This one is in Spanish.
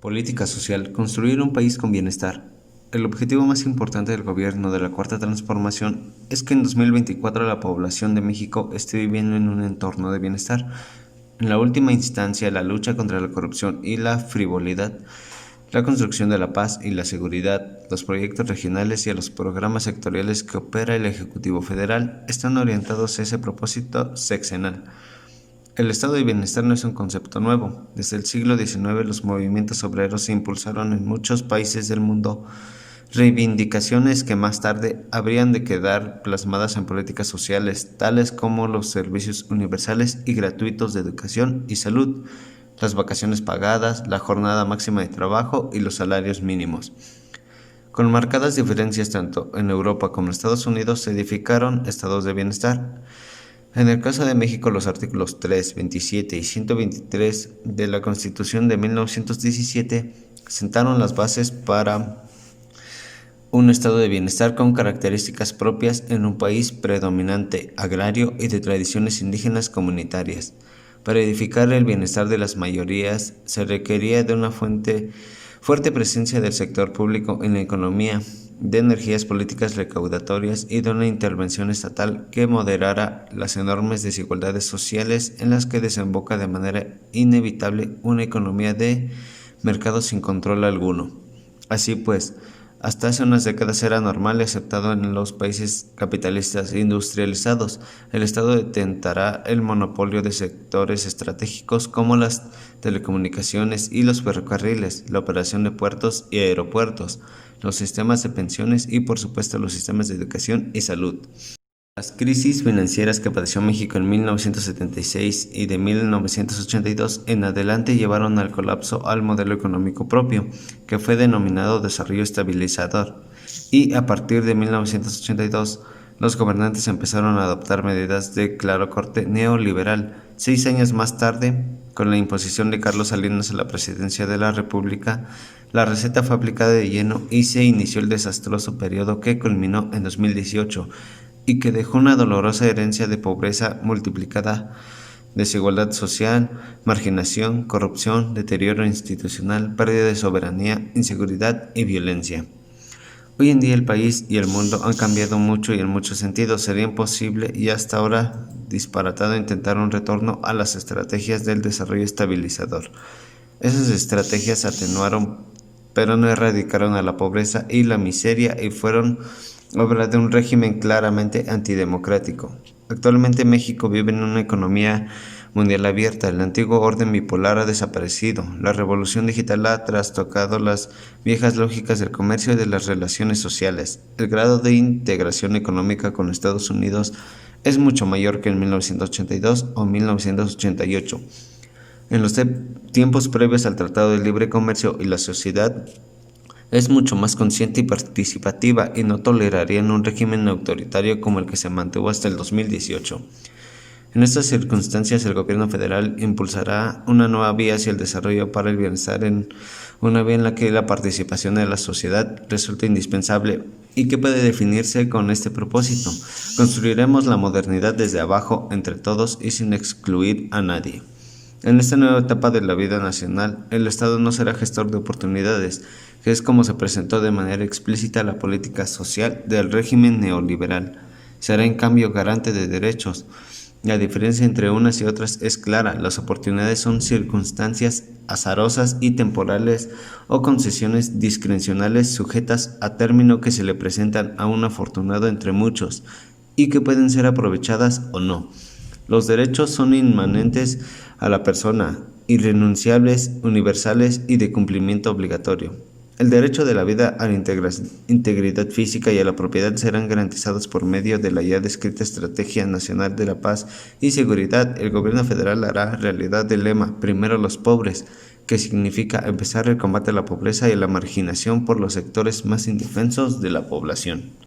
Política social, construir un país con bienestar. El objetivo más importante del gobierno de la Cuarta Transformación es que en 2024 la población de México esté viviendo en un entorno de bienestar. En la última instancia, la lucha contra la corrupción y la frivolidad, la construcción de la paz y la seguridad, los proyectos regionales y los programas sectoriales que opera el Ejecutivo Federal están orientados a ese propósito sexenal. El estado de bienestar no es un concepto nuevo. Desde el siglo XIX los movimientos obreros se impulsaron en muchos países del mundo, reivindicaciones que más tarde habrían de quedar plasmadas en políticas sociales, tales como los servicios universales y gratuitos de educación y salud, las vacaciones pagadas, la jornada máxima de trabajo y los salarios mínimos. Con marcadas diferencias tanto en Europa como en Estados Unidos se edificaron estados de bienestar. En el caso de México, los artículos 3, 27 y 123 de la Constitución de 1917 sentaron las bases para un estado de bienestar con características propias en un país predominante agrario y de tradiciones indígenas comunitarias. Para edificar el bienestar de las mayorías se requería de una fuerte presencia del sector público en la economía, de energías políticas recaudatorias y de una intervención estatal que moderara las enormes desigualdades sociales en las que desemboca de manera inevitable una economía de mercado sin control alguno. Así pues, hasta hace unas décadas era normal y aceptado en los países capitalistas industrializados. El Estado detentará el monopolio de sectores estratégicos como las telecomunicaciones y los ferrocarriles, la operación de puertos y aeropuertos, los sistemas de pensiones y por supuesto los sistemas de educación y salud. Las crisis financieras que padeció México en 1976 y de 1982 en adelante llevaron al colapso al modelo económico propio, que fue denominado desarrollo estabilizador, y a partir de 1982 los gobernantes empezaron a adoptar medidas de claro corte neoliberal. 6 años más tarde, con la imposición de Carlos Salinas a la presidencia de la República, la receta fue aplicada de lleno y se inició el desastroso periodo que culminó en 2018 y que dejó una dolorosa herencia de pobreza multiplicada, desigualdad social, marginación, corrupción, deterioro institucional, pérdida de soberanía, inseguridad y violencia. Hoy en día el país y el mundo han cambiado mucho y en muchos sentidos. Sería imposible y hasta ahora disparatado intentar un retorno a las estrategias del desarrollo estabilizador. Esas estrategias atenuaron, pero no erradicaron a la pobreza y la miseria y fueron obra de un régimen claramente antidemocrático. Actualmente México vive en una economía mundial abierta. El antiguo orden bipolar ha desaparecido. La revolución digital ha trastocado las viejas lógicas del comercio y de las relaciones sociales. El grado de integración económica con Estados Unidos es mucho mayor que en 1982 o 1988. En los tiempos previos al Tratado de Libre Comercio y la sociedad es mucho más consciente y participativa y no tolerarían un régimen autoritario como el que se mantuvo hasta el 2018. En estas circunstancias, el gobierno federal impulsará una nueva vía hacia el desarrollo para el bienestar, en una vía en la que la participación de la sociedad resulta indispensable y que puede definirse con este propósito. Construiremos la modernidad desde abajo, entre todos y sin excluir a nadie. En esta nueva etapa de la vida nacional, el Estado no será gestor de oportunidades, que es como se presentó de manera explícita la política social del régimen neoliberal. Será en cambio garante de derechos. La diferencia entre unas y otras es clara. Las oportunidades son circunstancias azarosas y temporales o concesiones discrecionales sujetas a término que se le presentan a un afortunado entre muchos y que pueden ser aprovechadas o no. Los derechos son inmanentes a la persona, irrenunciables, universales y de cumplimiento obligatorio. El derecho de la vida, a la integridad física y a la propiedad serán garantizados por medio de la ya descrita Estrategia Nacional de la Paz y Seguridad. El gobierno federal hará realidad el lema "Primero los pobres", que significa empezar el combate a la pobreza y a la marginación por los sectores más indefensos de la población.